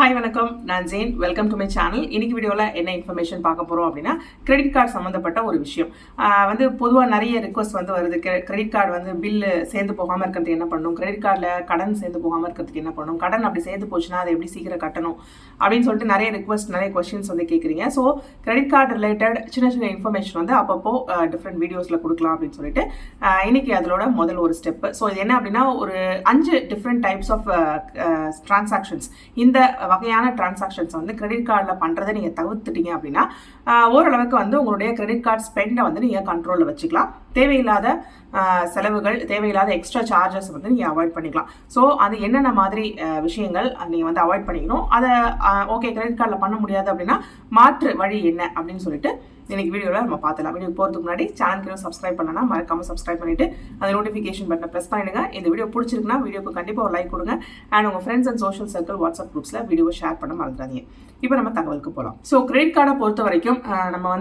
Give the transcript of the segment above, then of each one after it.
Hi வணக்கம், நான் Jain. Welcome to my channel. இன்னைக்கு வீடியோவில் என்ன இன்ஃபர்மேஷன் பார்க்க போகிறோம் அப்படின்னா, கிரெடிட் கார்டு சம்மந்தப்பட்ட ஒரு விஷயம். பொதுவாக நிறைய ரிக்வஸ்ட் வருது. கிரெடிட் கார்டு பில்லு சேர்ந்து போகாமல் இருக்கிறதுக்கு என்ன பண்ணணும், கிரெடிட் கார்டில் கடன் சேர்ந்து போகாமல் இருக்கிறதுக்கு என்ன பண்ணணும், கடன் அப்படி சேர்ந்து போச்சுன்னா அதை எப்படி சீக்கிரம் கட்டணும் அப்படின்னு சொல்லிட்டு நிறைய ரிக்வஸ்ட், நிறைய கொஸ்டின்ஸ் கேட்குறீங்க. ஸோ கிரெடிட் கார்டு ரிலேட்டட் சின்ன சின்ன இன்ஃபர்மேஷன் அப்பப்போ டிஃப்ரெண்ட் வீடியோஸில் கொடுக்கலாம் அப்படின்னு சொல்லிட்டு இன்னைக்கு அதோட முதல் ஒரு ஸ்டெப்பு. ஸோ இது என்ன அப்படின்னா, ஒரு 5 டிஃப்ரெண்ட் டைப்ஸ் ஆஃப் டிரான்சாக்ஷன்ஸ், இந்த வகையான டிரான்சாக்ஷன்ஸ் கிரெடிட் கார்டில் பண்ணுறதை நீங்கள் தவிர்த்துட்டீங்க அப்படின்னா ஓரளவுக்கு உங்களுடைய கிரெடிட் கார்டு ஸ்பெண்டை நீங்கள் கண்ட்ரோலில் வச்சுக்கலாம். தேவையில்லாத செலவுகள், தேவையில்லாத எக்ஸ்ட்ரா சார்ஜஸ் நீங்கள் அவாய்ட் பண்ணிக்கலாம். ஸோ அது என்னென்ன மாதிரி விஷயங்கள் நீங்கள் அவாய்ட் பண்ணிக்கணும், அதை ஓகே கிரெடிட் கார்டில் பண்ண முடியாது அப்படின்னா மாற்று வழி என்ன அப்படின்னு சொல்லிட்டு இன்னைக்கு வீடியோவில் நம்ம பார்த்துலாம். வீடியோ போகிறதுக்கு முன்னாடி சேனலுக்கு சப்ஸ்கிரைப் பண்ணனா மறக்காமல் சப்ஸ்கிரைப் பண்ணிட்டு அந்த நோட்டிஃபிகேஷன் பட்டனை ப்ரெஸ் பண்ணிடுங்க. இந்த வீடியோ பிடிச்சிருக்குன்னா வீடியோக்கு கண்டிப்பாக ஒரு லைக் கொடுங்க. அண்ட் உங்கள் friends and social circle WhatsApp குரூப்ஸில் வீடியோவை ஷேர் பண்ண மறந்துடாதீங்க. இப்போ நம்ம தகவலுக்கு போகலாம். ஸோ கிரெடிட் கார்டை பொறுத்த வரைக்கும் நம்ம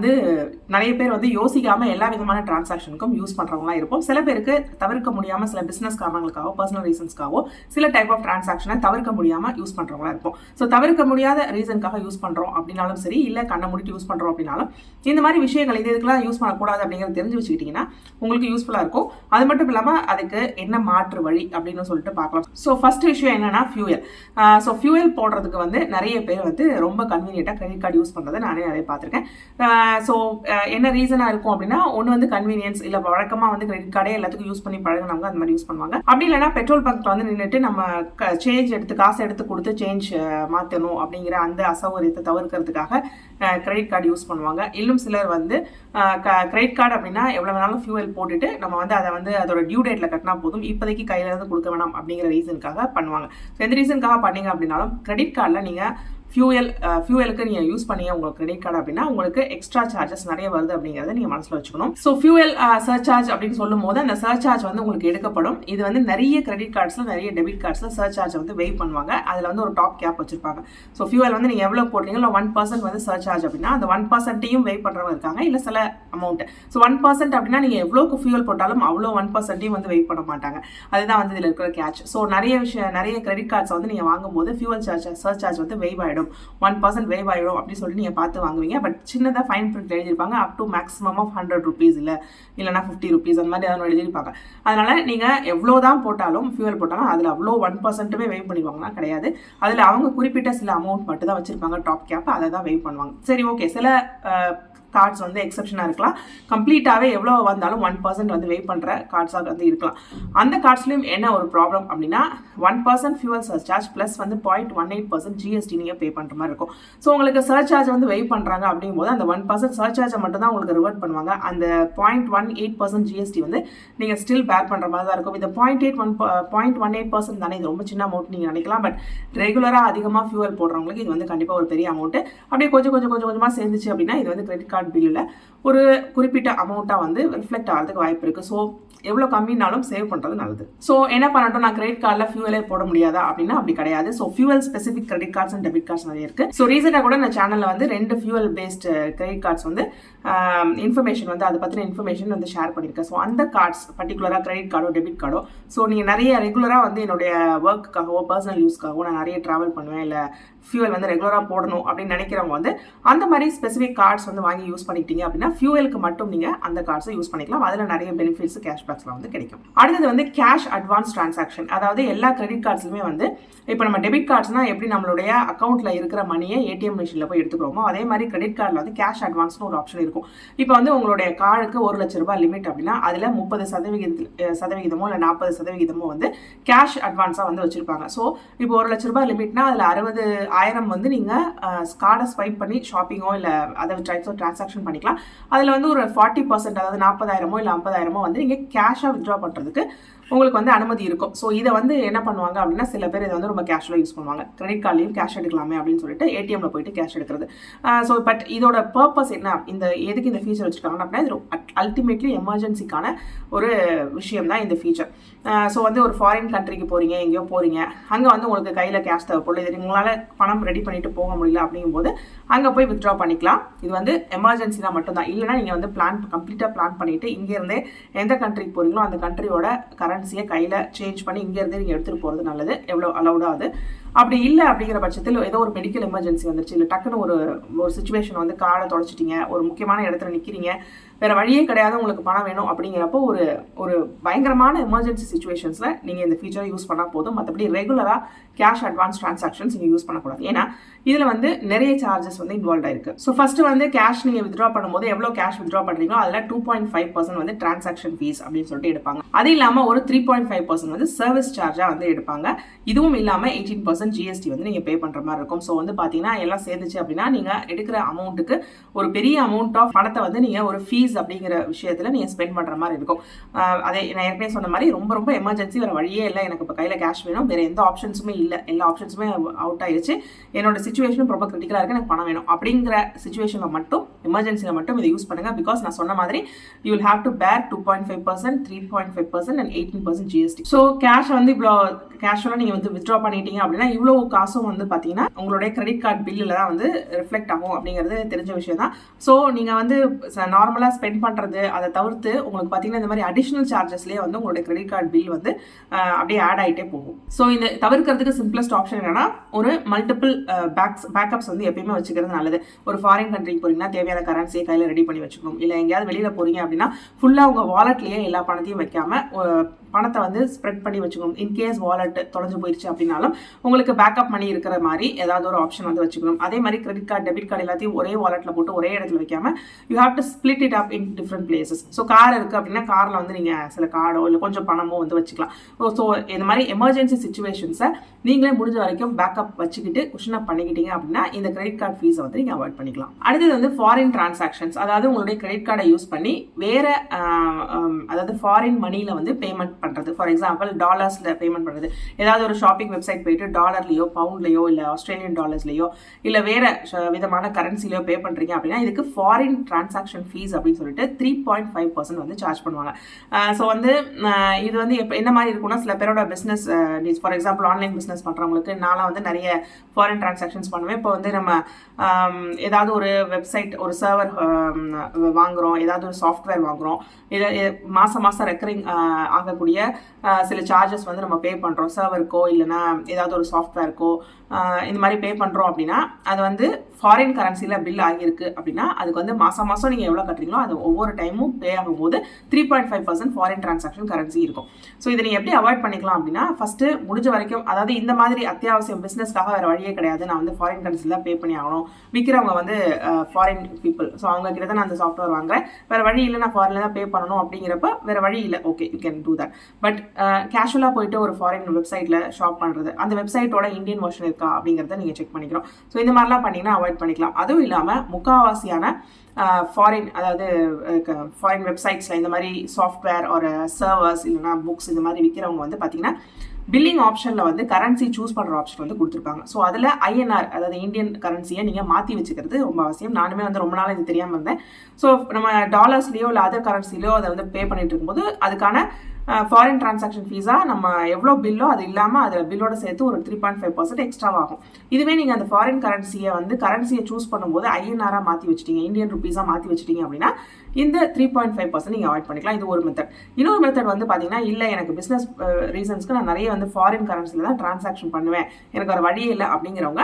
நிறைய பேர் யோசிக்காமல் எல்லா விதமான டிரான்சாக்ஷனுக்கும் யூஸ் பண்ணுறவங்களா இருப்போம். சில பேருக்கு தவிர்க்க முடியாமல், சில பிஸ்னஸ் காரணங்களுக்காகவோ பர்சனல் ரீசன்ஸ்க்காகவோ சில டைப் ஆஃப் டிரான்சாக்ஷனை தவிர்க்க முடியாமல் யூஸ் பண்ணுறவங்களா இருப்போம். ஸோ தவிர்க்க முடியாத ரீசனுக்காக யூஸ் பண்ணுறோம் அப்படின்னாலும் சரி, இல்லை கண்ணை முடிட்டு யூஸ் பண்ணுறோம் அப்படின்னாலும் இந்த மாதிரி விஷயங்கள் இதுக்கெல்லாம் யூஸ் பண்ணக்கூடாது அப்படிங்கிறத தெரிஞ்சு வச்சுக்கிட்டிங்கன்னா உங்களுக்கு யூஸ்ஃபுல்லாக இருக்கும். அது மட்டும் இல்லாமல் அதுக்கு என்ன மாற்று வழி அப்படின்னு சொல்லிட்டு பார்க்கலாம். ஸோ ஃபர்ஸ்ட் விஷயம் என்னன்னா ஃபியூயல். ஸோ ஃபியூயல் போடுறதுக்கு நிறைய பேர் ரொம்ப கன்வீனியன்ட்டாக கிரெடிட் கார்டு யூஸ் பண்ணுறதை நானே நிறைய பார்த்துருக்கேன். ஸோ என்ன ரீசனாக இருக்கும் அப்படின்னா, ஒன்று கன்வீனியன்ஸ், இல்லை வழக்கமாக கிரெடிட் கார்டே எல்லாத்துக்கும் யூஸ் பண்ணி பழகினவங்க அந்த மாதிரி யூஸ் பண்ணுவாங்க. அப்படி இல்லைன்னா பெட்ரோல் பங்க்ல நின்றுட்டு நம்ம சேஞ்ச் எடுத்து காசு எடுத்து கொடுத்து சேஞ்ச் மாற்றணும் அப்படிங்கிற அந்த அசௌகரியத்தை தவிர்க்கிறதுக்காக கிரெடிட் கார்டு யூஸ் பண்ணுவாங்க. இன்னும் சிலர் கிரெடிட் கார்டு அப்படின்னா எவ்வளோ வேணாலும் ஃபியூவல் போட்டுட்டு நம்ம அதை அதோட டியூ டேட்டில் கட்டினா போதும், இப்போதைக்கு கையில இருந்து கொடுக்க வேணாம் அப்படிங்கிற ரீசனுக்காக பண்ணுவாங்க. ஸோ எந்த ரீசனுக்காக பண்ணீங்க அப்படின்னாலும் கிரெடிட் கார்டில் நீங்கள் ஃபியூவலுக்கு நீங்கள் யூஸ் பண்ணீங்க உங்கள் கிரெடிட் கார்டு அப்படின்னா உங்களுக்கு எக்ஸ்ட்ரா சார்ஜஸ் நிறைய வருது அப்படிங்கிறத நீங்கள் மனசில் வச்சுக்கணும். ஸோ ஃபியூவல் சர்சார்ஜ் அப்படின்னு சொல்லும் போது அந்த சர்சார்ஜ் உங்களுக்கு எடுக்கப்படும். இது நிறைய கிரெடிட் கார்ட்ஸில், நிறைய டெபிட் கார்ட்ஸில் சர்சார்ஜ் வெய் பண்ணுவாங்க. அதில் ஒரு டாப் கேப் வச்சிருப்பாங்க. ஸோ ஃபியூவல் நீங்கள் எவ்வளோ போட்டீங்களோ 1% சர்சார்ஜ் அப்படின்னா அந்த 1%யும் வெய் பண்ணுறவங்க இருக்காங்க, இல்லை சில அமௌண்ட். ஸோ 1% அப்படின்னா நீங்கள் எவ்வளோக்கு ஃபியூவல் போட்டாலும் அவ்வளோ 1%யும் வெய் பண்ண மாட்டாங்க. அதுதான் இதில் இருக்கிற கேட்ச். ஸோ நிறைய கிரெடிட் கார்ட்ஸ் நீங்கள் வாங்கும்போது ஃபியூவல் சர்சார்ஜ் வெய் ஆகிடும், 1% வேவ் ஆகிடும் அப்படின்னு சொல்லிட்டு நீங்கள் பார்த்து வாங்குவீங்க. பட் சின்னதாக ஃபைன் பிரிண்ட் எழுதியிருப்பாங்க, up to maximum of 100 rupees, இல்லைனா 50 rupees அந்த மாதிரி அதான் எழுதியிருப்பாங்க. அதனால் நீங்கள் எவ்வளோ தான் போட்டாலும் ஃபியூவல் போட்டாலும் அதில் அவ்வளோ 1%மே வேவ் பண்ணிடுவாங்கன்னா கிடையாது. அதில் அவங்க குறிப்பிட்ட சில அமௌண்ட் மட்டும் தான் வச்சுருப்பாங்க, டாப் கேப், அதை தான் வேவ் பண்ணுவாங்க. சரி, ஓகே, சில கார்ட்ஸ் எக்ஸப்ஷனாக இருக்கலாம். கம்ப்ளீட்டாகவே எவ்வளோ வந்தாலும் 1% வெயிட் பண்ணுற கார்ட்ஸாக இருக்கலாம். அந்த கார்ட்ஸ்லையும் என்ன ஒரு ப்ராப்ளம் அப்படின்னா, 1% ஃபியூவல் சர்சார்ஜ் ப்ளஸ் 0.18% ஜிஎஸ்டி நீங்கள் பே பண்ணுற மாதிரி இருக்கும். ஸோ உங்களுக்கு சர்சார்ஜ் வெயிட் பண்ணுறாங்க அப்படிங்கும்போது அந்த 1% சர்சார்ஜை மட்டும் தான் உங்களுக்கு ரிவர்ட் பண்ணுவாங்க. அந்த 0.18% ஜிஎஸ்டி நீங்கள் ஸ்டில் பேர் பண்ணுற மாதிரி தான் இருக்கும். இந்த 0.18% தானே, இது ரொம்ப சின்ன அமௌண்ட் நீங்கள் நினைக்கலாம். பட் ரெகுலராக அதிகமாக ஃபியூவல் போடுறவங்களுக்கு இது கண்டிப்பாக ஒரு பெரிய அமௌண்ட்டு. அப்படியே கொஞ்சமாக சேர்ந்துச்சு அப்படின்னா இது கிரெடிட் கார்டு பில்லில் ஒரு குறிப்பிட்ட அமௌண்ட்டாக ரிஃப்ளெக்ட் ஆகிறதுக்கு வாய்ப்பு இருக்குது. ஸோ எவ்வளோ கம்மினாலும் சேவ் பண்ணுறது நல்லது. ஸோ என்ன பண்ணட்டும், நான் கிரெடிட் கார்டில் ஃபியூவலே போட முடியாதா அப்படின்னா அப்படி கிடையாது. So fuel specific credit cards and debit cards நிறைய இருக்குது. ஸோ ரீசெண்டாக கூட நான் சேனலில் 2 fuel based credit cards information அதை பற்றின இன்ஃபர்மேஷன் ஷேர் பண்ணியிருக்கேன். ஸோ அந்த கார்ட்ஸ் பர்டிகுலராக கிரெடிட் கார்டோ டெபிட் கார்டோ, ஸோ நீங்கள் நிறைய ரெகுலராக என்னுடைய ஒர்க்குக்காகவோ பர்சனல் யூஸ்க்காகவோ நான் நிறைய ட்ராவல் பண்ணுவேன், இல்லை ஃபியூவல் ரெகுலராக போடணும் அப்படின்னு நினைக்கிறவங்க அந்த மாதிரி ஸ்பெசிஃபிக் கார்ட்ஸ் வாங்கி யூஸ் பண்ணிக்கிட்டீங்க அப்படின்னா ஃபியூவலுக்கு மட்டும் நீங்கள் அந்த கார்ட்ஸை யூஸ் பண்ணிக்கலாம். அதில் நிறைய பெனிஃபிட்ஸ் கேஷ்பேக்ஸ்லாம் கிடைக்கும். அடுத்தது கேஷ் அட்வான்ஸ் டிரான்சாக்ஷன். அதாவது எல்லா கிரெடிட் கார்ட்ஸ்லையுமே இப்போ நம்ம டெபிட் கார்ட்ஸ்னா எப்படி நம்மளுடைய அக்கௌண்ட்டில் இருக்கிற மணியை ஏடிஎம் மிஷினில் போய் எடுத்துக்கிறோமோ அதே மாதிரி கிரெடிட் கார்டில் கேஷ் அட்வான்ஸ்னு ஒரு ஆப்ஷன் இருக்கும். இப்போ உங்களுடைய கார்டுக்கு 1 லட்ச ரூபாய் லிமிட் அப்படின்னா அதில் 30% இல்லை 40% கேஷ் அட்வான்ஸாக வச்சிருப்பாங்க. ஸோ இப்போ 1 லட்ச ரூபாய் லிமிட்னா அதில் 60,000 நீங்கள் கார்டை ஸ்வைப் பண்ணி ஷாப்பிங்கோ இல்லை அதை டைப்ஸ் ஆஃப் டிரான்சாக்ஷன் பண்ணிக்கலாம். அதில் ஒரு 40%, அதாவது 40,000 இல்லை 50,000 நீங்கள் கேஷாக வித்ட்ரா பண்ணுறதுக்கு உங்களுக்கு அனுமதி இருக்கும். ஸோ இதை என்ன பண்ணுவாங்க அப்படின்னா, சில பேர் இதை ரொம்ப கேஷுவலாக யூஸ் பண்ணுவாங்க. கிரெடிட் கார்ட்லையும் கேஷ் எடுக்கலாமே அப்படின்னு சொல்லிட்டு ஏடிஎம்ல போயிட்டு கேஷ் எடுக்கிறது. ஸோ பட் இதோட பர்பஸ் என்ன, எதுக்கு இந்த ஃபீச்சர் வச்சுருக்காங்கன்னா அப்படின்னா, இது அல்டிமேட்லி எமர்ஜென்சிக்கான ஒரு விஷயம் தான் இந்த ஃபீச்சர். ஸோ ஒரு ஃபாரின் கண்ட்ரிக்கு போகிறீங்க, எங்கேயோ போகிறீங்க, அங்கே உங்களுக்கு கையில் கேஷ் தேவைப்படும், இது உங்களால் பணம் ரெடி பண்ணிட்டு போக முடியல அப்படிங்கும்போது அங்கே போய் வித்ட்ரா பண்ணிக்கலாம். இது எமர்ஜென்சினா மட்டும்தான். இல்லைனா நீங்கள் கம்ப்ளீட்டாக பிளான் பண்ணிவிட்டு இங்கேருந்தே எந்த கண்ட்ரிக்கு போகிறீங்களோ அந்த கண்ட்ரியோட கரன்சியை கையில் சேஞ்ச் பண்ணி இங்கேருந்து நீங்கள் எடுத்துகிட்டு போகிறது நல்லது, எவ்வளோ அலௌடாக அது. அப்படி இல்லை அப்படிங்கிற பட்சத்தில் ஏதோ ஒரு மெடிக்கல் எமர்ஜென்சி வந்துருச்சு, இல்லை டக்குன்னு ஒரு சுச்சுவேஷன் வந்து கார்டை தொலைச்சிட்டீங்க, ஒரு முக்கியமான இடத்துல நிற்கிறீங்க, வேறு வழியே கிடையாது, உங்களுக்கு பணம் வேணும் அப்படிங்கிறப்போ ஒரு பயங்கரமான எமர்ஜென்சி சுச்சுவேஷன்ஸில் நீங்கள் இந்த ஃபீச்சரை யூஸ் பண்ணால் போதும். மற்றபடி ரெகுலராக கேஷ் அட்வான்ஸ் ட்ரான்சாக்ஷன்ஸ் நீங்கள் யூஸ் பண்ணக்கூடாது. ஏன்னா இதில் வந்து நிறைய சார்ஜஸ் வந்து இன்வால்வ் ஆயிருக்கு. ஸோ ஃபஸ்ட்டு வந்து கேஷ் நீங்கள் வித்ட்ரா பண்ணும்போது எவ்வளோ கேஷ் வித்ட்ரா பண்ணுறீங்களோ அதில் 2.5% வந்து டிரான்சாக்ஷன் ஃபீஸ் அப்படின்னு சொல்லிட்டு எடுப்பாங்க. அது இல்லாமல் ஒரு 3.5% வந்து சர்வீஸ் சார்ஜாக வந்து எடுப்பாங்க. இதுவும் இல்லாமல் 18% ஜிஎஸ்டி வந்து நீங்கள் பே பண்ணுற மாதிரி இருக்கும். ஸோ வந்து பார்த்தீங்கன்னா எல்லாம் சேர்ந்துச்சு அப்படின்னா நீங்கள் எடுக்கிற அமௌண்ட்டுக்கு ஒரு பெரிய அமௌண்ட் ஆஃப் பணத்தை வந்து நீங்கள் ஒரு ஃபீஸ் அப்படிங்கிற விஷயத்தில் நீங்கள் ஸ்பெண்ட் பண்ணுற மாதிரி இருக்கும். அதே நான் ஏற்கனவே சொன்ன மாதிரி ரொம்ப ரொம்ப எமர்ஜென்சி, வேறு வழியே இல்லை, எனக்கு இப்போ கையில் கேஷ் வேணும், வேறு எந்த ஆப்ஷன்ஸுமே இல்லை, எல்லா ஆப்ஷன்ஸுமே அவுட் ஆயிடுச்சு, என்னோட சுச்சுவேஷனும் ரொம்ப கிரிட்டிக்கலாக இருக்குது, எனக்கு பணம் வேணும் அப்படிங்கிற சுச்சுவேஷனில் மட்டும், எமர்ஜென்சியில் மட்டும் இதை யூஸ் பண்ணுங்கள். பிகாஸ் நான் சொன்ன மாதிரி யூ வில் ஹேவ் டு பேர் 2.5%, 3.5% and 18% ஜிஎஸ்டி. ஸோ கேஷ் வந்து இவ்வளோ கேஷுவலாக நீங்கள் வந்து வித்ட்ரா பண்ணிட்டீங்க அப்படின்னா இவ்வளோ காசும் வந்து பார்த்தீங்கன்னா உங்களுடைய கிரெடிட் கார்டு பில்லில் தான் வந்து ரிஃப்ளெக்ட் ஆகும் அப்படிங்கிறது தெரிஞ்ச விஷயம் தான். ஸோ நீங்கள் வந்து நார்மலாக ஸ்பெண்ட் பண்ணுறது அதை தவிர்த்து உங்களுக்கு பார்த்தீங்கன்னா இந்த மாதிரி அடிஷ்னல் சார்ஜஸ்லேயே வந்து உங்களுடைய கிரெடிட் கார்டு பில் வந்து அப்படியே ஆட் ஆகிட்டே போகும். ஸோ இந்த தவிர்க்கிறதுக்கு சிம்பிளஸ்ட் ஆப்ஷன் என்னன்னா ஒரு மல்டிபிள் பேக்கப்ஸ் வந்து எப்பயுமே வச்சுக்கிறது நல்லது. ஒரு ஃபாரின் கண்ட்ரிக்கு போறீங்கன்னா தேவையான கரன்சியை கையில் ரெடி பண்ணி வச்சுக்கணும். இல்லை எங்கேயாவது வெளியில் போறீங்க அப்படின்னா ஃபுல்லாக உங்கள் வாலெட்லேயே எல்லா பணத்தையும் வைக்காம பணத்தை வந்து ஸ்ப்ரெட் பண்ணி வச்சுக்கணும். இன்கேஸ் வாலெட் தொலைஞ்சு போயிடுச்சு அப்படின்னாலும் உங்களுக்கு பேக்கப் மணி இருக்கிற மாதிரி ஏதாவது ஒரு ஆப்ஷன் வந்து வச்சுக்கணும். அதே மாதிரி கிரெடிட் கார்டு டெபிட் கார்டு எல்லாத்தையும் ஒரே வாலெட்டில் போட்டு ஒரே இடத்துல வைக்காம you have to split it up in different places. So car இருக்குது அப்படின்னா காரில் வந்து நீங்கள் சில கார்டோ இல்லை கொஞ்சம் பணமோ வந்து வச்சுக்கலாம். ஸோ இந்த மாதிரி எமர்ஜென்சி சுச்சுவேஷன்ஸை நீங்களே முடிஞ்ச வரைக்கும் பேக்கப் வச்சுக்கிட்டு குஷன் அப் பண்ணிக்கிட்டீங்க அப்படின்னா இந்த கிரெடிட் கார்டு ஃபீஸை வந்து நீங்கள் அவாய்ட் பண்ணிக்கலாம். அடுத்தது வந்து ஃபாரின் டிரான்சாக்ஷன்ஸ், அதாவது உங்களுடைய கிரெடிட் கார்டை யூஸ் பண்ணி வேறு அதாவது ஃபாரின் மணியில் வந்து பேமெண்ட் பண்ணுறது. ஃபார் எக்ஸாம்பிள் டாலர்ஸில் பேமெண்ட் பண்ணுறது, ஏதாவது ஒரு ஷாப்பிங் வெப்சைட் போயிட்டு டாலர்லையோ பவுண்ட்லையோ இல்லை ஆஸ்திரேலியன் டாலர்ஸ்லையோ இல்லை வேறு விதமான கரன்சிலையோ பே பண்ணுறீங்க அப்படின்னா இதுக்கு ஃபாரின் டிரான்சாக்ஷன் ஃபீஸ் அப்படின்னு சொல்லிட்டு 3.5% வந்து சார்ஜ் பண்ணுவாங்க. ஸோ வந்து இது வந்து என்ன மாதிரி இருக்குன்னா சில பேரோட business needs, for example online business பண்ணுறவங்களுக்கு நான்லாம் வந்து நிறைய ஃபாரின் டிரான்சாக்ஷன்ஸ் பண்ணுவேன். இப்போ வந்து நம்ம ஏதாவது ஒரு வெப்சைட் ஒரு சர்வர் வாங்குகிறோம், ஏதாவது ஒரு சாஃப்ட்வேர் வாங்குகிறோம், இதை மாதம் ரெக்கரிங் ஆகக்கூடிய சில சார்ஜஸ் வந்து நம்ம பே பண்ணுறோம் சர்வருக்கோ இல்லைனா ஏதாவது ஒரு சாஃப்ட்வேருக்கோ இந்த மாதிரி பே பண்ணுறோம் அப்படின்னா அது வந்து ஃபாரின் கரன்சியில் பில் ஆகியிருக்கு அப்படின்னா அதுக்கு வந்து மாதம் நீங்கள் எவ்வளோ கட்டுறீங்களோ அது ஒவ்வொரு டைமும் பே ஆகும்போது 3.5% ஃபாரின் டிரான்சாக்ஷன் கரன்சி இருக்கும். ஸோ இதை நீங்கள் எப்படி அவாய்ட் பண்ணிக்கலாம் அப்படின்னா ஃபஸ்ட்டு முடிஞ்ச வரைக்கும், அதாவது இந்த மாதிரி அத்தியாவசியம் பிஸ்னஸ்க்காக வேறு வழியே கிடையாது, நான் வந்து ஃபாரின் கரன்சியில் தான் பே பண்ணி ஆகணும், விற்கிறவங்க வந்து ஃபாரின் பீப்புள், ஸோ அவங்க கிட்ட தான் நான் அந்த சாஃப்ட்வேர் வாங்குறேன், வேறு வழி இல்லை நான் ஃபாரினில் தான் பே பண்ணணும் அப்படிங்கிறப்ப வேறு வழி இல்லை, okay you can do that. But கேஷுவலாக போயிட்டு ஒரு ஃபாரின் வெப்சைட்டில் ஷாப் பண்ணுறது, அந்த வெப்சைட்டோட இந்தியன் வெர்ஷன் இருக்கா அப்படிங்கிறத நீங்கள் செக் பண்ணிக்கிறோம். ஸோ இந்த மாதிரிலாம் பண்ணிங்கன்னா அவாய்ட் பண்ணிக்கலாம். அதுவும் இல்லாமல் முக்கால்வாசியான ஃபாரின், அதாவது ஃபாரின் வெப்சைட்ஸில் இந்த மாதிரி சாஃப்ட்வேர் ஒரு சர்வர்ஸ் இல்லைனா புக்ஸ் இந்த மாதிரி விற்கிறவங்க வந்து பார்த்தீங்கன்னா பில்லிங் ஆப்ஷனில் வந்து கரன்சி சூஸ் பண்ணுற ஆப்ஷன் வந்து கொடுத்துருப்பாங்க. ஸோ அதில் ஐஎன்ஆர், அதாவது இந்தியன் கரன்சியை நீங்கள் மாற்றி வச்சுக்கிறது ரொம்ப அவசியம். நானுமே வந்து ரொம்ப நாள் இது தெரியாமல் இருந்தேன். ஸோ நம்ம டாலர்ஸ்லையோ இல்லை அதர் கரன்சிலையோ அதை வந்து பே பண்ணிட்டு இருக்கும்போது அதுக்கான ஃபாரின் டிரான்சாக்ஷன் ஃபீஸாக நம்ம எவ்வளோ பில்லோ அது இல்லாமல் அதில் பில்லோட சேர்த்து ஒரு 3.5% எக்ஸ்ட்ராவாகும். இதுவே நீங்கள் அந்த ஃபாரின் கரன்சியை சூஸ் பண்ணும்போது ஐஎன்ஆராக மாற்றி வச்சிட்டீங்க, இந்தியன் ருபீஸாக மாற்றி வச்சிட்டீங்க அப்படின்னா இந்த 3.5% நீங்கள் அவாய்ட் பண்ணிக்கலாம். இது ஒரு மெத்தட். இன்னொரு மெத்தட் வந்து பார்த்தீங்கன்னா இல்லை எனக்கு பிஸ்னஸ் ரீசன்ஸ்க்கு நான் நிறைய வந்து ஃபாரின் கரன்சியில் தான் டிரான்சாக்ஷன் பண்ணுவேன், எனக்கு ஒரு வழியே இல்லை அப்படிங்கிறவங்க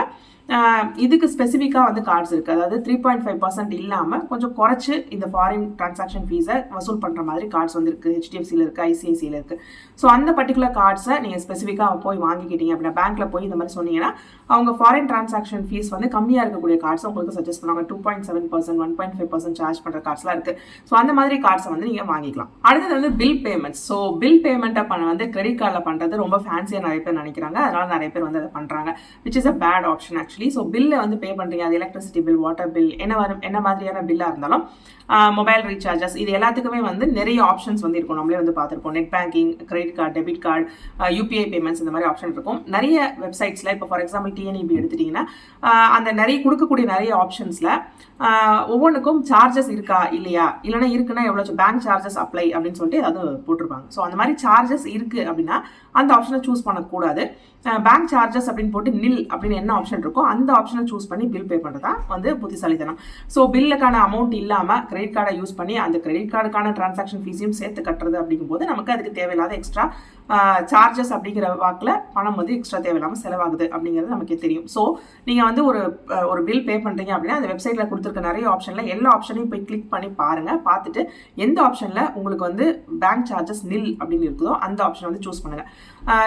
இதுக்கு ஸ்பெசிஃபிக்காக வந்து கார்ட்ஸ் இருக்குது. அதாவது 3.5% இல்லாமல் கொஞ்சம் குறைச்சி இந்த ஃபாரின் டிரான்சாக்ஷன் ஃபீஸை வசூல் பண்ணுற மாதிரி கார்ட்ஸ் வந்து இருக்குது. ஹெச்டிஎஃப்சியில் இருக்குது, ஐசிஐசியில் இருக்குது. ஸோ அந்த பர்டிகுலர் கார்ட்ஸை நீங்கள் ஸ்பெசிஃபிக்காக போய் வாங்கிக்கிட்டீங்க அப்படின்னா பேங்க்கில் போய் இந்த மாதிரி சொன்னீங்கன்னா அவங்க ஃபாரின் டிரான்சாக்ஷன் ஃபீஸ் வந்து கம்மியாக இருக்கக்கூடிய கார்ட்ஸ் உங்களுக்கு சஜஸ்ட் பண்ணுவாங்க. 2.7%, 1.5% சார்ஜ் பண்ணுற கார்ட்ஸ்லாம் இருக்குது. ஸோ அந்த மாதிரி கார்ட்ஸை வந்து நீங்கள் வாங்கிக்கலாம். அடுத்தது வந்து பில் பேமெண்ட்ஸ். ஸோ பில் பேமெண்ட்டை வந்து கிரெடிட் கார்டில் பண்ணுறது ரொம்ப ஃபேன்சியாக நிறைய பேர் நினைக்கிறாங்க, அதனால் நிறைய பேர் வந்து அதை பண்ணுறாங்க, which is a bad option actually. So பில்லை வந்து பே பண்ணுறீங்க, அது எலக்ட்ரிசிட்டி பில், வாட்டர் பில், என்ன மாதிரியான பில்லாக இருந்தாலும் மொபைல் ரீசார்ஜஸ், இது எல்லாத்துக்குமே வந்து நிறைய ஆப்ஷன்ஸ் வந்து இருக்கும். நம்மளே வந்து பார்த்துருப்போம், net banking, credit card, debit card, UPI payments, இந்த மாதிரி ஆப்ஷன் இருக்கும் நிறைய வெப்சைட்ஸில். இப்போ ஃபார் எக்ஸாம்பிள் டிஎன்இபி எடுத்துட்டிங்கன்னா அந்த நிறைய கொடுக்கக்கூடிய நிறைய ஆப்ஷன்ஸில் ஒவ்வொன்றுக்கும் சார்ஜஸ் இருக்கா இல்லையா, இல்லைனா இருக்குன்னா எவ்வளோ பேங்க் சார்ஜஸ் அப்ளை அப்படின்னு சொல்லிட்டு ஏதாவது போட்டிருப்பாங்க. ஸோ அந்த மாதிரி சார்ஜஸ் இருக்குது அப்படின்னா அந்த ஆப்ஷனை சூஸ் பண்ணக்கூடாது. பேங்க் சார்ஜஸ் அப்படின்னு போட்டு நில் அப்படின்னு என்ன ஆப்ஷன் இருக்கோ அந்த ஆப்ஷனை சூஸ் பண்ணி பில் பே பண்ணுறதா வந்து புத்திசாலித்தனம். ஸோ பில்லுக்கான அமௌண்ட் இல்லாமல் கிரெடிட் கார்டை யூஸ் பண்ணி அந்த கிரெடிட் கார்டுக்கான டிரான்சாக்ஷன் ஃபீஸையும் சேர்த்து கட்டுறது அப்படிங்கும்போது நமக்கு அதுக்கு தேவையில்லாத எக்ஸ்ட்ரா சார்ஜஸ் அப்படிங்கிற வாக்கில் பணம் வந்து எக்ஸ்ட்ரா தேவையில்லாமல் செலவாகுது அப்படிங்கிறது நமக்கு தெரியும். ஸோ நீங்கள் வந்து ஒரு பில் பே பண்ணுறீங்க அப்படின்னா அந்த வெப்சைட்டில் கொடுத்துருக்க நிறைய ஆப்ஷனில் எல்லா ஆப்ஷனையும் போய் கிளிக் பண்ணி பாருங்கள். பார்த்துட்டு எந்த ஆப்ஷனில் உங்களுக்கு வந்து பேங்க் சார்ஜஸ் நில் அப்படின்னு இருக்குதோ அந்த ஆப்ஷன் வந்து சூஸ் பண்ணுங்கள்.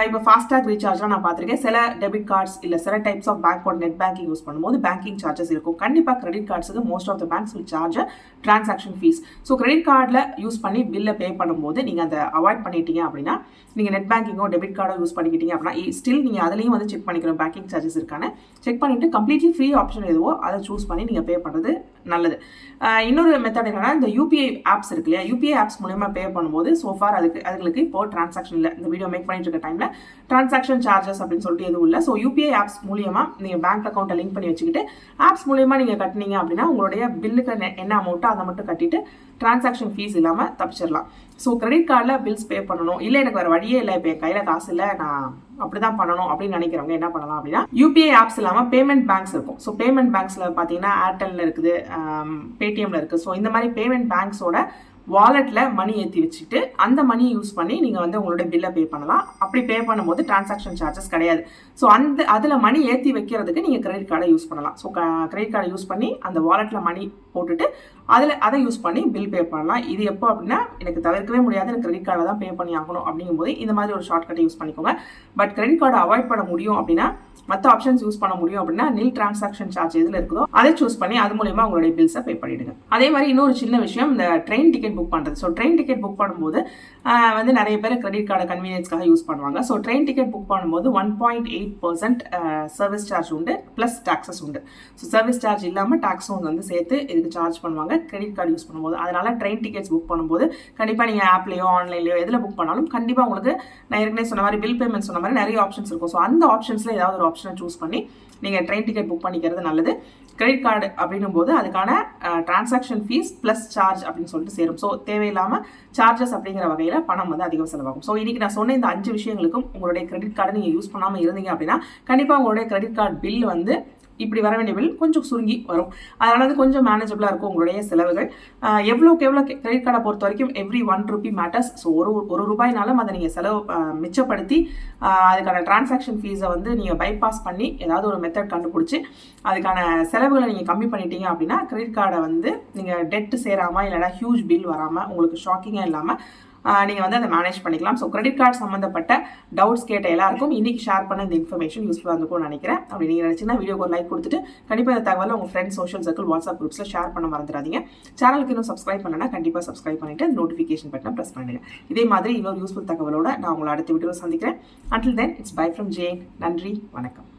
இப்போ ஃபாஸ்டாக் ரீசார்ஜ்லாம் நான் பார்த்துருக்கேன். சில டெபிட் கார்ட்ஸ் இல்லை சில டைப்ஸ் ஆஃப் பேங்க்கோட நெட் பேங்கிங் யூஸ் பண்ணும்போது பேங்கிங் சார்ஜஸ் இருக்கும். கண்டிப்பாக கிரெடிட் கார்ட்ஸுக்கு most of the banks will charge transaction fees. So credit கார்டில் யூஸ் பண்ணி பில்லை பே பண்ணும்போது நீங்கள் அதை அவாய்ட் பண்ணிட்டீங்க அப்படின்னா நீங்கள் நெட் பேங்கிங்கோ டெபிட் கார்டோ யூஸ் பண்ணிக்கிட்டீங்க அப்படின்னா ஸ்டில் நீங்கள் அதுலேயும் வந்து செக் பண்ணிக்கணும் பேங்கிங் சார்ஜஸ் இருக்கான்னு. செக் பண்ணிவிட்டு கம்ப்ளீட்லி ஃப்ரீ ஆப்ஷன் எதுவோ அதை சூஸ் பண்ணி நீங்கள் பே பண்ணுறது நல்லது. இன்னொரு மெத்தட் என்னன்னா இந்த யூபிஐ ஆப்ஸ் இருக்கு இல்லையா, யூபிஐ ஆப்ஸ் மூலமா பே பண்ணும்போது சோஃபார் அதுங்களுக்கு இப்போ டிரான்சாக்ஷன் இல்லை. இந்த வீடியோ மேக் பண்ணிட்டு இருக்க டைம்ல டிரான்சாக்ஷன் சார்ஜஸ் அப்படின்னு சொல்லிட்டு எதுவும் இல்லை. ஸோ யூபிஐ ஆப்ஸ் மூலியமா நீங்கள் பேங்க் அக்கௌண்ட்டை லிங்க் பண்ணி வச்சுக்கிட்டு ஆப்ஸ் மூலியமா நீங்கள் கட்டினீங்க அப்படின்னா உங்களுடைய பில்லுக்கு என்ன அமௌண்ட்டோ அதை மட்டும் கட்டிட்டு டிரான்சாக்ஷன் ஃபீஸ் இல்லாமல் தப்பிச்சிடலாம். ஸோ கிரெடிட் கார்டில் பில்ஸ் பே பண்ணணும், இல்லை எனக்கு வேறு வழியே இல்லை, இப்போ என் கையில் காசு இல்லை, நான் அப்படிதான் பண்ணணும் அப்படின்னு நினைக்கிறவங்க என்ன பண்ணலாம் அப்படின்னா யூபிஐ ஆப்ஸ் இல்லாமல் பேமெண்ட் பேங்க்ஸ் இருக்கும். ஸோ பேமெண்ட் பேங்க்ஸில் பார்த்தீங்கன்னா ஏர்டெல்ல இருக்குது, பேடிஎம்ல இருக்குது. ஸோ இந்த மாதிரி பேமெண்ட் பேங்க்ஸோட வாலெட்டில் மணி ஏற்றி வச்சுட்டு அந்த மணியை யூஸ் பண்ணி நீங்கள் வந்து உங்களோட பில்லை பே பண்ணலாம். அப்படி பே பண்ணும்போது டிரான்சாக்ஷன் சார்ஜஸ் கிடையாது. ஸோ அதில் மணி ஏற்றி வைக்கிறதுக்கு நீங்கள் கிரெடிட் கார்டை யூஸ் பண்ணலாம். ஸோ கிரெடிட் கார்டை யூஸ் பண்ணி அந்த வாலெட்டில் மணி போட்டுட்டு அதை யூஸ் பண்ணி பில் பே பண்ணலாம். இது எப்போ அப்படின்னா எனக்கு தவிர்க்கவே முடியாது, எனக்கு கிரெடிட் கார்டை தான் பே பண்ணி ஆகணும் அப்படிங்கும்போது இந்த மாதிரி ஒரு ஷார்ட்கட்டை யூஸ் பண்ணிக்கோங்க. பட் கிரெடிட் கார்டை அவாய்ட் பண்ண முடியும் அப்படின்னா மற்ற ஆப்ஷன்ஸ் யூஸ் பண்ண முடியும் அப்படின்னா நில் டிரான்சாக்ஷன் சார்ஜ் எதில் இருக்குதோ அதை சூஸ் பண்ணி அது மூலமா உங்களுடைய பில்ஸை பே பண்ணிடுங்க. அதே மாதிரி இன்னொரு சின்ன விஷயம், இந்த ட்ரெயின் டிக்கெட் புக் பண்ணுறது. ஸோ ட்ரெயின் டிக்கெட் புக் பண்ணும்போது வந்து நிறைய பேர் கிரெடிட் கார்டை கன்வீனியன்ஸ்க்காக யூஸ் பண்ணுவாங்க. ஸோ ட்ரெயின் டிக்கெட் புக் பண்ணும்போது 1.8% சர்வீஸ் சார்ஜ் உண்டு, ப்ளஸ் டாக்ஸஸ் உண்டு. ஸோ சர்வீஸ் சார்ஜ் இல்லாமல் டாக்ஸும் வந்து சேர்த்து இதுக்கு சார்ஜ் பண்ணுவாங்க கிரெடிட் கார்டு யூஸ் பண்ணும்போது. அதனால ட்ரெயின் டிக்கெட்ஸ் புக் பண்ணும்போது கண்டிப்பாக நீங்கள் ஆப்லேயோ ஆன்லைன்லையோ எதில் புக் பண்ணாலும் கண்டிப்பாக உங்களுக்கு நான் ஏற்கனவே சொன்ன மாதிரி பில் பேமெண்ட் சொன்ன மாதிரி நிறைய ஆப்ஷன்ஸ் இருக்கும். ஸோ அந்த ஆப்ஷன்ஸில் ஏதாவது ஒரு ஆப்ஷனை சூஸ் பண்ணி நீங்கள் ட்ரெயின் டிக்கெட் புக் பண்ணிக்கிறது நல்லது. கிரெடிட் கார்டு அப்படின்னும் போது அதுக்கான டிரான்சாக்ஷன் ஃபீஸ் ப்ளஸ் சார்ஜ் அப்படின்னு சொல்லிட்டு சேரும். ஸோ தேவையில்லாமல் சார்ஜஸ் அப்படிங்கிற வகையில் பணம் வந்து அதிகம் செலவாகும். ஸோ இன்னைக்கு நான் சொன்ன இந்த 5 விஷயங்களுக்கும் உங்களுடைய கிரெடிட் கார்டை நீங்கள் யூஸ் பண்ணாமல் இருந்தீங்க அப்படின்னா கண்டிப்பாக உங்களுடைய கிரெடிட் கார்டு பில் வந்து இப்படி வர வேண்டிய பில் கொஞ்சம் சுருங்கி வரும். அதனால அது கொஞ்சம் மேனேஜபிளாக இருக்கும் உங்களுடைய செலவுகள். எவ்வளோக்கு எவ்வளோ கிரெடிட் கார்டை பொறுத்த வரைக்கும் எவ்ரி 1 ரூபி மேட்டர்ஸ். ஸோ ஒரு ரூபாய்னாலும் அதை நீங்கள் செலவு மிச்சப்படுத்தி அதுக்கான டிரான்சாக்ஷன் ஃபீஸை வந்து நீங்கள் பைபாஸ் பண்ணி ஏதாவது ஒரு மெத்தட் கண்டுபிடிச்சி அதுக்கான செலவுகளை நீங்கள் கம்மி பண்ணிட்டீங்க அப்படின்னா கிரெடிட் கார்டை வந்து நீங்கள் டெட்டு சேராமல் இல்லைனா ஹியூஜ் பில் வராமல் உங்களுக்கு ஷாக்கிங்காக இல்லாமல் நீங்கள் வந்து அதை மேனேஜ் பண்ணிக்கலாம். ஸோ கிரெடிட் கார்டு சம்மந்தப்பட்ட டவுட்ஸ் கேட்ட எல்லாருக்கும் இன்னைக்கு ஷேர் பண்ண இந்த இன்ஃபர்மேஷன் யூஸ்ஃபுல்லாக இருக்கும்னு நினைக்கிறேன். அப்படி நீங்கள் நினச்சிங்கன்னா வீடியோக்கு ஒரு லைக் கொடுத்துட்டு கண்டிப்பாக இந்த தகவலை உங்கள் ஃப்ரெண்ட்ஸ், சோஷியல் சர்க்கிள், வாட்ஸ்அப் குரூப்ஸில் ஷேர் பண்ண மறந்துடாதீங்க. சேனலுக்கு இன்னும் சப்ஸ்கிரைப் பண்ணனா கண்டிப்பாக சப்ஸ்கிரைப் பண்ணிட்டு நோட்டிஃபிகேஷன் பட்டனை ப்ரெஸ் பண்ணுங்க. இதே மாதிரி இன்னொரு யூஸ்ஃபுல் தகவலோட நான் உங்களை அடுத்த வீடியோவில் சந்திக்கிறேன். Until then, it's bye from Jane. நன்றி, வணக்கம்.